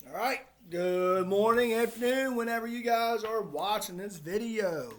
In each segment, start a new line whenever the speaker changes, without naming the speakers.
All right. Good morning, afternoon, whenever you guys are watching this video.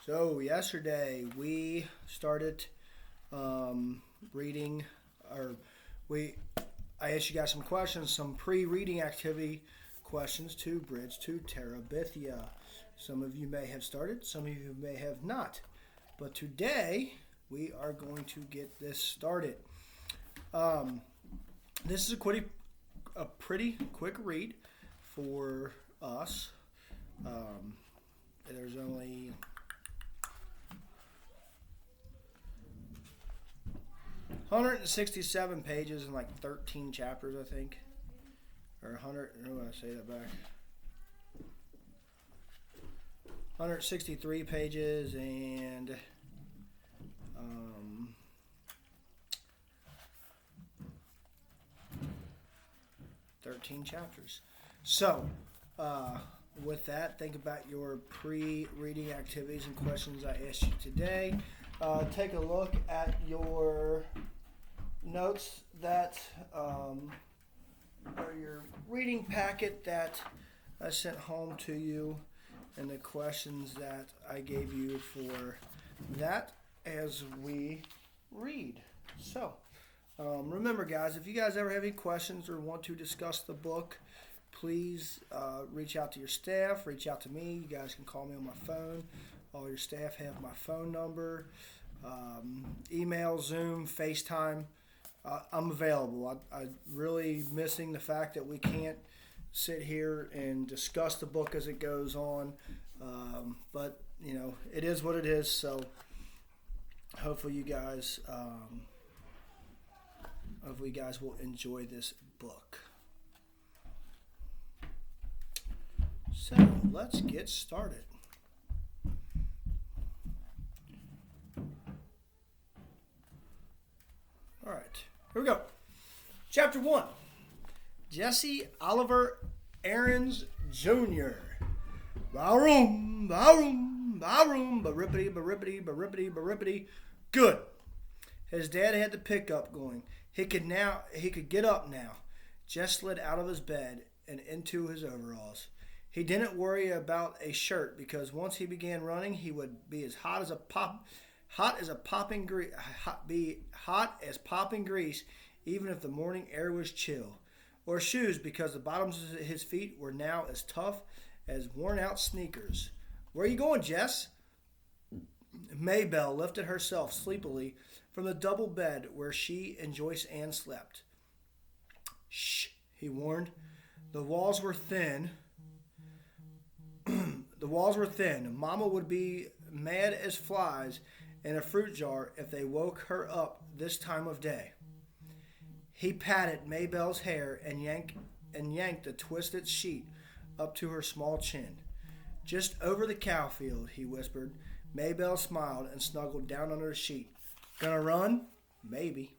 So yesterday we started reading, or we I asked you guys some questions, some pre-reading activity questions to bridge to Terabithia. Some of you may have started, some of you may have not. But today we are going to get this started. This is a pretty quick read for us. There's only 167 pages and like 13 chapters, I think. Or 100, I don't want to say that back. 163 pages and 13 chapters. So, with that, think about your pre-reading activities and questions I asked you today. Take a look at your notes that, or your reading packet that I sent home to you, and the questions that I gave you for that as we read. So, remember, guys, if you guys ever have any questions or want to discuss the book, please reach out to your staff, reach out to me. You guys can call me on my phone. All your staff have my phone number. Email, Zoom, FaceTime. I'm available. I'm really missing the fact that we can't sit here and discuss the book as it goes on. But, you know, it is what it is. So hopefully you guys will enjoy this book. So let's get started. All right, here we go. Chapter 1. Jesse Oliver Aarons Jr. Baroom, baroom, baroom, barippity, barippity, barippity, barippity. Good. His dad had the pickup going. He could get up now. Jess slid out of his bed and into his overalls. He didn't worry about a shirt because once he began running, he would be as hot as popping grease, even if the morning air was chill. Or shoes, because the bottoms of his feet were now as tough as worn-out sneakers. Where are you going, Jess? Maybelle lifted herself sleepily from the double bed where she and Joyce Ann slept. Shh, he warned. The walls were thin. Mama would be mad as flies in a fruit jar if they woke her up this time of day. He patted Maybelle's hair and yanked the twisted sheet up to her small chin. Just over the cow field, he whispered. Maybelle smiled and snuggled down under the sheet. Gonna run? Maybe.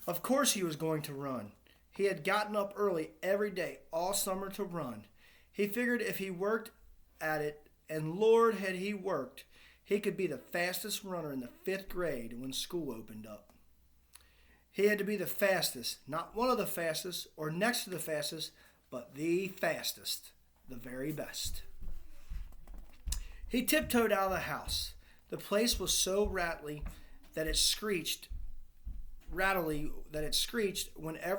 Of course he was going to run. He had gotten up early every day all summer to run. He figured if he worked at it, and Lord had he worked, he could be the fastest runner in the 5th grade when school opened up. He had to be the fastest, not one of the fastest or next to the fastest, but the fastest, the very best. He tiptoed out of the house. The place was so rattly that it screeched whenever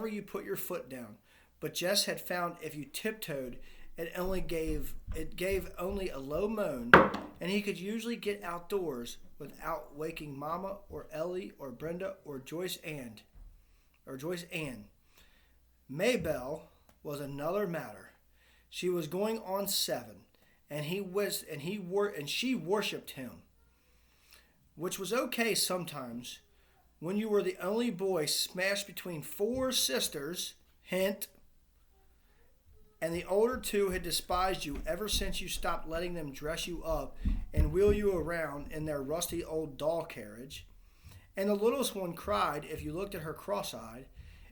you put your foot down. But Jess had found if you tiptoed, it gave only a low moan, and he could usually get outdoors without waking Mama or Ellie or Brenda or Joyce Ann. Maybelle was another matter. She was going on 7, and she worshipped him, which was okay sometimes when you were the only boy smashed between 4 sisters. Hint. And the older 2 had despised you ever since you stopped letting them dress you up and wheel you around in their rusty old doll carriage. And the littlest one cried if you looked at her cross-eyed.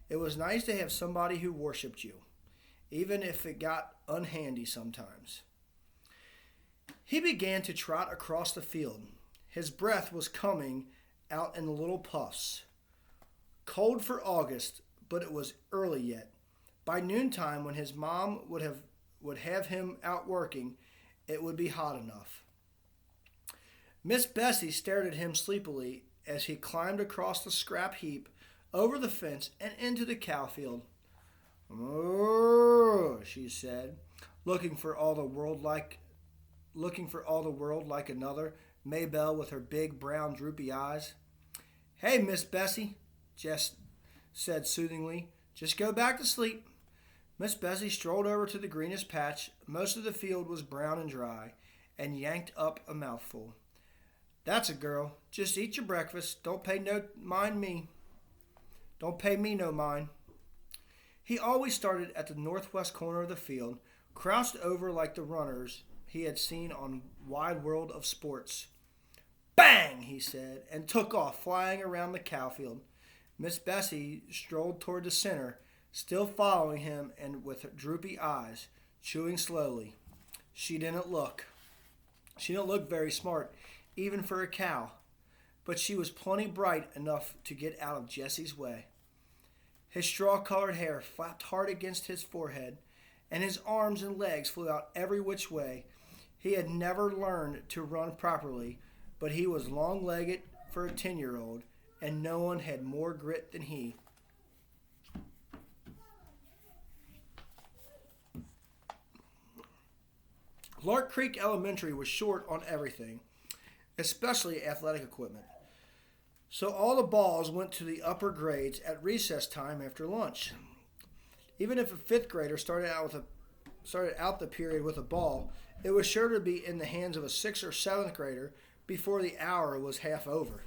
It was nice to have somebody who worshipped you, even if it got unhandy sometimes. He began to trot across the field. His breath was coming out in little puffs. Cold for August, but it was early yet. By noontime, when his mom would have him out working, it would be hot enough. Miss Bessie stared at him sleepily as he climbed across the scrap heap, over the fence, and into the cow field. "Oh," she said, looking for all the world like another Maybelle with her big brown droopy eyes. "Hey, Miss Bessie," Jess said soothingly, "just go back to sleep." Miss Bessie strolled over to the greenest patch. Most of the field was brown and dry, and yanked up a mouthful. "That's a girl. Just eat your breakfast. Don't pay me no mind." He always started at the northwest corner of the field, crouched over like the runners he had seen on Wide World of Sports. "Bang!" he said, and took off, flying around the cow field. Miss Bessie strolled toward the center, still following him and with droopy eyes, chewing slowly. She didn't look very smart, even for a cow, but she was plenty bright enough to get out of Jesse's way. His straw-colored hair flapped hard against his forehead, and his arms and legs flew out every which way. He had never learned to run properly, but he was long-legged for a 10-year-old, and no one had more grit than he. Lark Creek Elementary was short on everything, especially athletic equipment. So all the balls went to the upper grades at recess time after lunch. Even if a fifth grader started out the period with a ball, it was sure to be in the hands of a sixth or seventh grader before the hour was half over.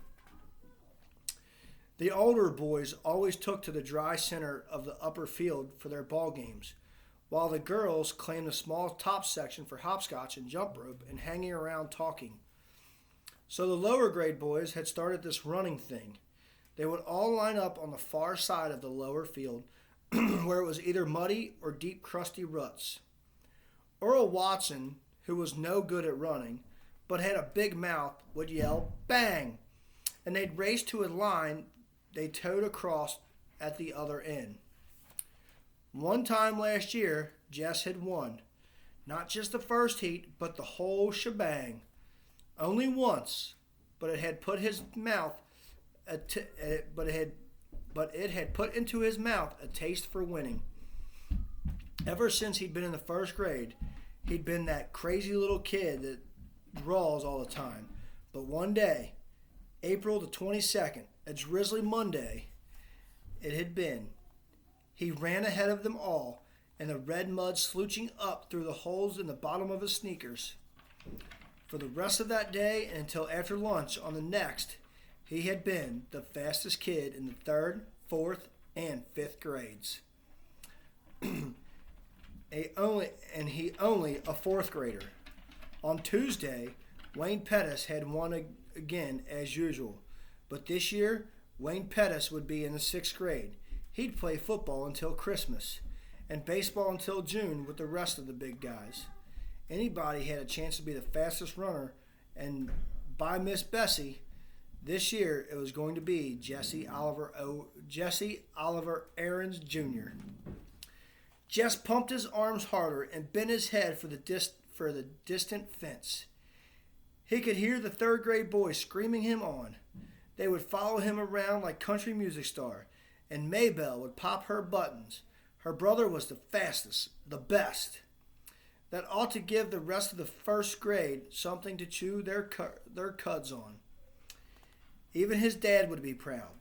The older boys always took to the dry center of the upper field for their ball games, while the girls claimed the small top section for hopscotch and jump rope and hanging around talking. So the lower grade boys had started this running thing. They would all line up on the far side of the lower field where it was either muddy or deep crusty ruts. Earl Watson, who was no good at running but had a big mouth, would yell, "Bang!" and they'd race to a line they towed across at the other end. One time last year, Jess had won. Not just the first heat, but the whole shebang. Only once, but it had put into his mouth a taste for winning. Ever since he'd been in the first grade, he'd been that crazy little kid that draws all the time. But one day, April the 22nd, a drizzly Monday, it had been. He ran ahead of them all, and the red mud slooching up through the holes in the bottom of his sneakers. For the rest of that day and until after lunch on the next, he had been the fastest kid in the 3rd, 4th, and 5th grades. He only a 4th grader. On Tuesday, Wayne Pettis had won again as usual, but this year Wayne Pettis would be in the 6th grade. He'd play football until Christmas and baseball until June with the rest of the big guys. Anybody had a chance to be the fastest runner, and by Miss Bessie, this year it was going to be Jesse Oliver Aarons Jr. Jess pumped his arms harder and bent his head for the distant fence. He could hear the 3rd grade boys screaming him on. They would follow him around like country music star, and Maybelle would pop her buttons. Her brother was the fastest, the best. That ought to give the rest of the 1st grade something to chew their cuds on. Even his dad would be proud.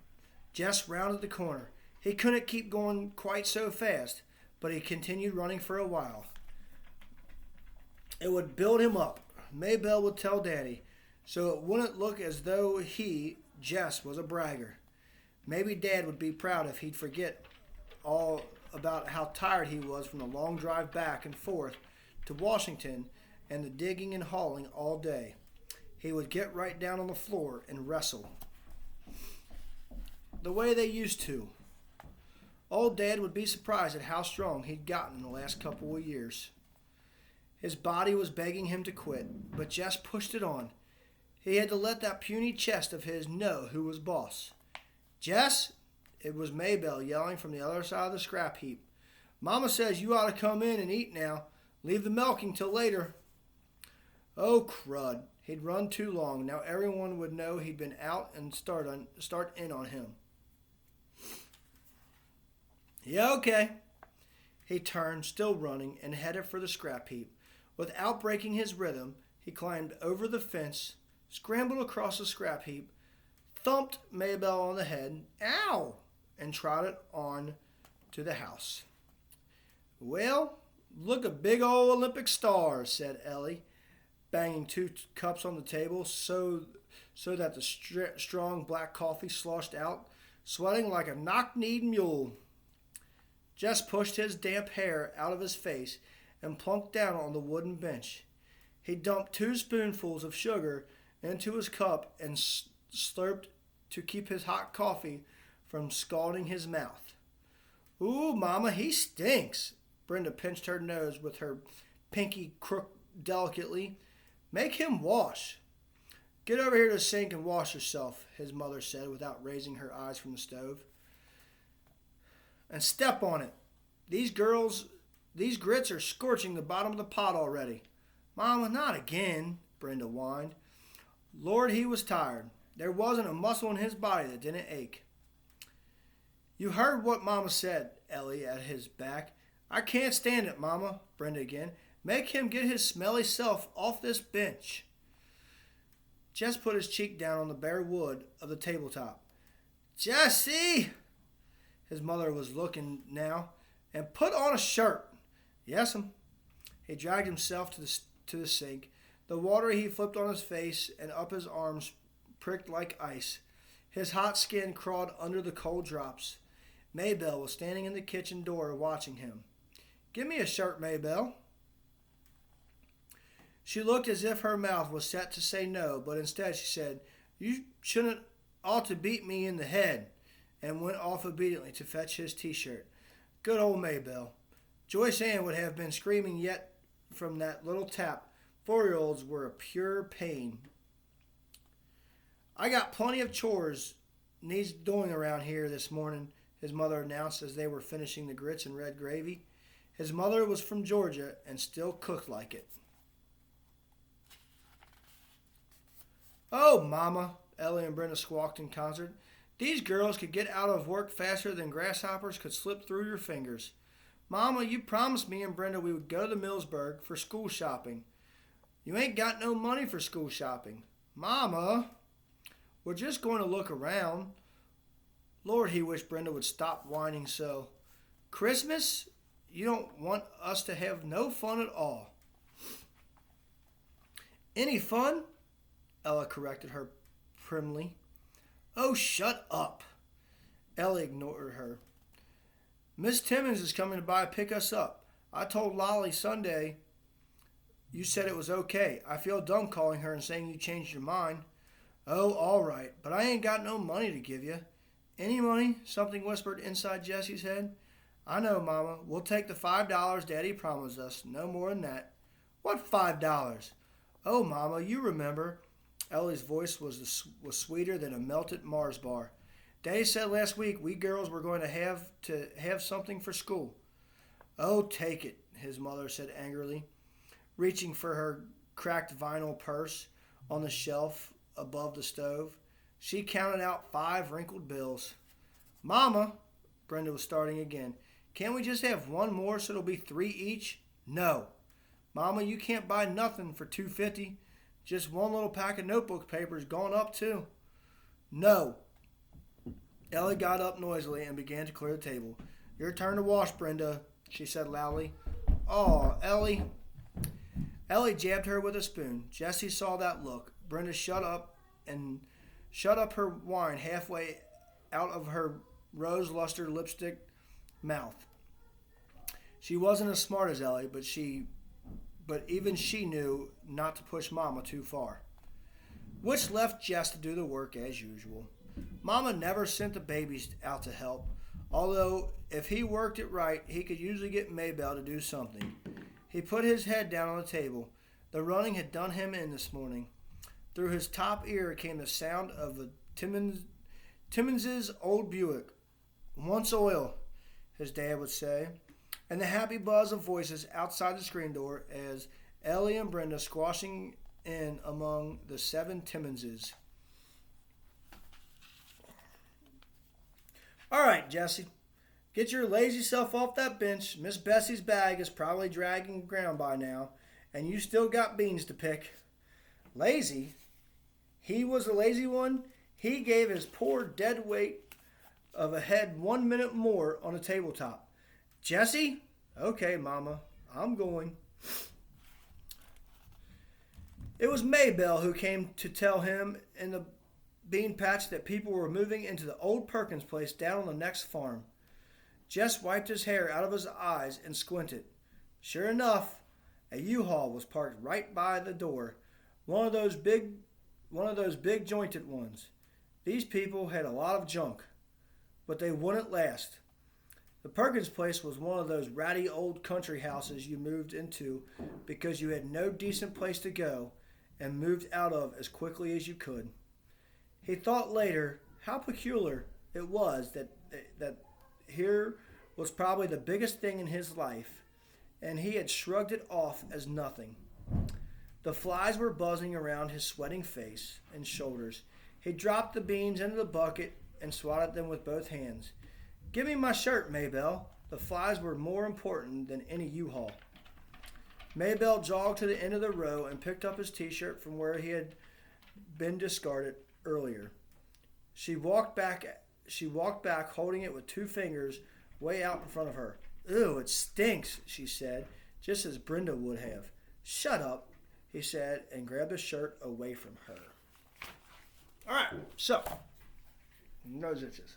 Jess rounded the corner. He couldn't keep going quite so fast, but he continued running for a while. It would build him up, Maybelle would tell Daddy, so it wouldn't look as though he, Jess, was a bragger. Maybe Dad would be proud if he'd forget all about how tired he was from the long drive back and forth to Washington and the digging and hauling all day. He would get right down on the floor and wrestle. The way they used to. Old Dad would be surprised at how strong he'd gotten in the last couple of years. His body was begging him to quit, but Jess pushed it on. He had to let that puny chest of his know who was boss. "Jess!" It was Maybelle yelling from the other side of the scrap heap. Mama says you ought to come in and eat now. Leave the milking till later. Oh, crud. He'd run too long. Now everyone would know he'd been out and start in on him. Yeah, okay. He turned, still running, and headed for the scrap heap. Without breaking his rhythm, he climbed over the fence, scrambled across the scrap heap, thumped Maybelle on the head, ow, and trotted on to the house. Well, look a big old Olympic star, said Ellie, banging 2 cups on the table so that the strong black coffee sloshed out, sweating like a knock-kneed mule. Jess pushed his damp hair out of his face and plunked down on the wooden bench. He dumped 2 spoonfuls of sugar into his cup and slurped to keep his hot coffee from scalding his mouth. Ooh, Mama, he stinks. Brenda pinched her nose with her pinky crook delicately. Make him wash. Get over here to the sink and wash yourself, his mother said without raising her eyes from the stove. And step on it. These grits are scorching the bottom of the pot already. Mama, not again, Brenda whined. Lord, he was tired. There wasn't a muscle in his body that didn't ache. You heard what Mama said, Ellie at his back. I can't stand it, Mama, Brenda again. Make him get his smelly self off this bench. Jess put his cheek down on the bare wood of the tabletop. Jessie! His mother was looking now. And put on a shirt. Yes'm. He dragged himself to the sink. The water he flipped on his face and up his arms pricked like ice. His hot skin crawled under the cold drops. Maybelle was standing in the kitchen door watching him. Give me a shirt, Maybelle. She looked as if her mouth was set to say no, but instead she said, You shouldn't ought to beat me in the head, and went off obediently to fetch his T-shirt. Good old Maybelle. Joyce Ann would have been screaming yet from that little tap. 4-year-olds were a pure pain. I got plenty of chores needs doing around here this morning, his mother announced as they were finishing the grits and red gravy. His mother was from Georgia and still cooked like it. Oh, Mama, Ellie and Brenda squawked in concert. These girls could get out of work faster than grasshoppers could slip through your fingers. Mama, you promised me and Brenda we would go to Millsburg for school shopping. You ain't got no money for school shopping. Mama, we're just going to look around. Lord, he wished Brenda would stop whining so. Christmas? You don't want us to have no fun at all. Any fun? Ella corrected her primly. Oh, shut up. Ellie ignored her. Miss Timmons is coming by to pick us up. I told Lolly Sunday you said it was okay. I feel dumb calling her and saying you changed your mind. Oh, all right, but I ain't got no money to give you. Any money? Something whispered inside Jessie's head. I know, Mama. We'll take the $5 Daddy promised us. No more than that. What $5? Oh, Mama, you remember. Ellie's voice was sweeter than a melted Mars bar. Daddy said last week we girls were going to have something for school. Oh, take it, his mother said angrily, reaching for her cracked vinyl purse on the shelf above the stove. She counted out 5 wrinkled bills. Mama, Brenda was starting again. Can't we just have one more so it'll be 3 each? No. Mama, you can't buy nothing for $2.50. Just one little pack of notebook papers gone up too. No. Ellie got up noisily and began to clear the table. Your turn to wash, Brenda, she said loudly. Aw, Ellie. Ellie jabbed her with a spoon. Jessie saw that look. Brenda shut up her wine halfway out of her rose-lustered lipstick mouth. She wasn't as smart as Ellie, but even she knew not to push Mama too far. Which left Jess to do the work as usual. Mama never sent the babies out to help, although if he worked it right, he could usually get Maybelle to do something. He put his head down on the table. The running had done him in this morning. Through his top ear came the sound of the Timmons's old Buick. Once oil, his dad would say, and the happy buzz of voices outside the screen door as Ellie and Brenda squashing in among the 7 Timmonses. All right, Jesse, get your lazy self off that bench. Miss Bessie's bag is probably dragging the ground by now, and you still got beans to pick. Lazy? He was the lazy one? He gave his poor dead weight of a head 1 minute more on the tabletop. Jesse? Okay, Mama, I'm going. It was Maybelle who came to tell him in the bean patch that people were moving into the old Perkins place down on the next farm. Jess wiped his hair out of his eyes and squinted. Sure enough, a U-Haul was parked right by the door, one of those big jointed ones. These people had a lot of junk, but they wouldn't last. The Perkins place was one of those ratty old country houses you moved into because you had no decent place to go and moved out of as quickly as you could. He thought later how peculiar it was that here was probably the biggest thing in his life, and he had shrugged it off as nothing. The flies were buzzing around his sweating face and shoulders. He dropped the beans into the bucket and swatted them with both hands. Give me my shirt, Maybelle. The flies were more important than any U-Haul. Maybelle jogged to the end of the row and picked up his T-shirt from where he had been discarded earlier. She walked back holding it with 2 fingers way out in front of her. Ew, it stinks, she said, just as Brenda would have. Shut up, he said, and grabbed the shirt away from her. All right, so, nose itches.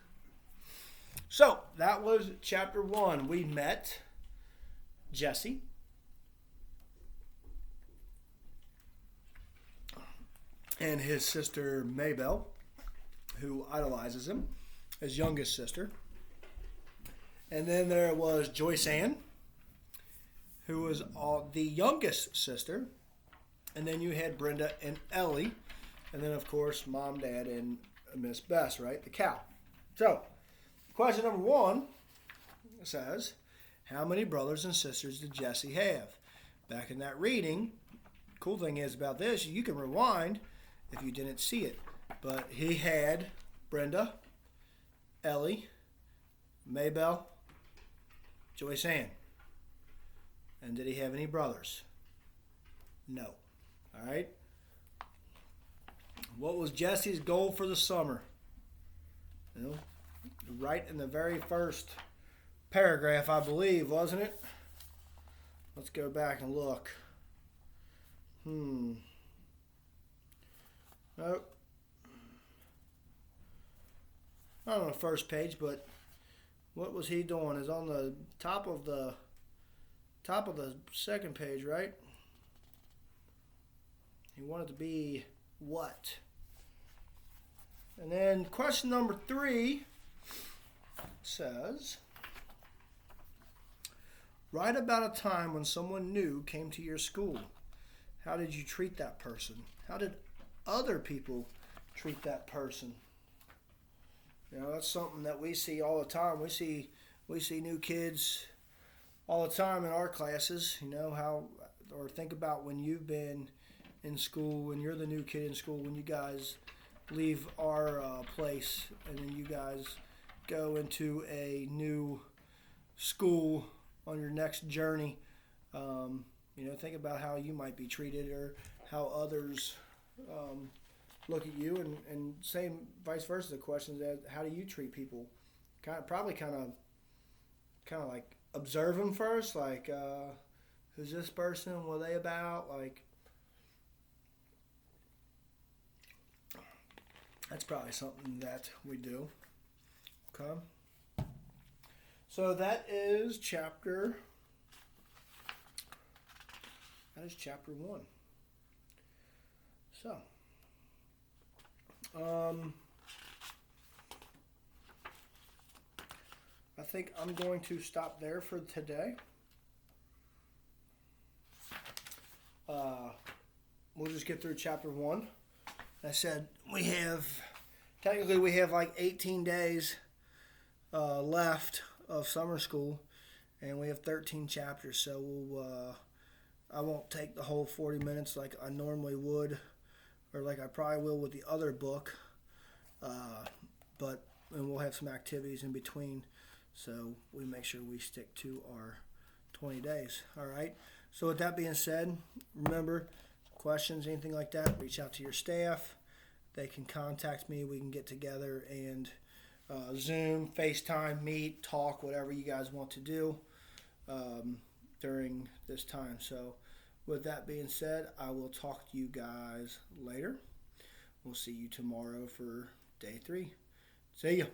So, that was chapter 1. We met Jesse. And his sister Maybelle, who idolizes him, his youngest sister. And then there was Joyce Ann, who was the youngest sister. And then you had Brenda and Ellie. And then, of course, Mom, Dad, and Miss Bess, right? The cow. So, question number 1 says, how many brothers and sisters did Jesse have? Back in that reading, cool thing is about this, you can rewind if you didn't see it. But he had Brenda, Ellie, Maybelle, Joyce Ann. And did he have any brothers? No. All right. What was Jesse's goal for the summer? You know, right in the very first paragraph, I believe, wasn't it? Let's go back and look. Nope. Not on the first page, but what was he doing? Is on the top of the second page, right? He wanted to be what? And then question number 3 says, write about a time when someone new came to your school. How did you treat that person? How did other people treat that person? You know, that's something that we see all the time. We see new kids all the time in our classes. You know, or think about when you've been in school, when you're the new kid in school, when you guys leave our place and then you guys go into a new school on your next journey. You know, think about how you might be treated or how others look at you, and same vice versa. The question is, how do you treat people? Kind of like observe them first, like who's this person? What are they about? Like, that's probably something that we do. Okay. So that is chapter 1. So, I think I'm going to stop there for today. We'll just get through chapter 1. I said we have like 18 days left of summer school, and we have 13 chapters. So I won't take the whole 40 minutes like I normally would, or like I probably will with the other book. And we'll have some activities in between, so we make sure we stick to our 20 days. All right. So with that being said, remember, questions, anything like that, reach out to your staff. They can contact me. We can get together and Zoom, FaceTime, meet, talk, whatever you guys want to do during this time. So with that being said, I will talk to you guys later. We'll see you tomorrow for day 3. See ya.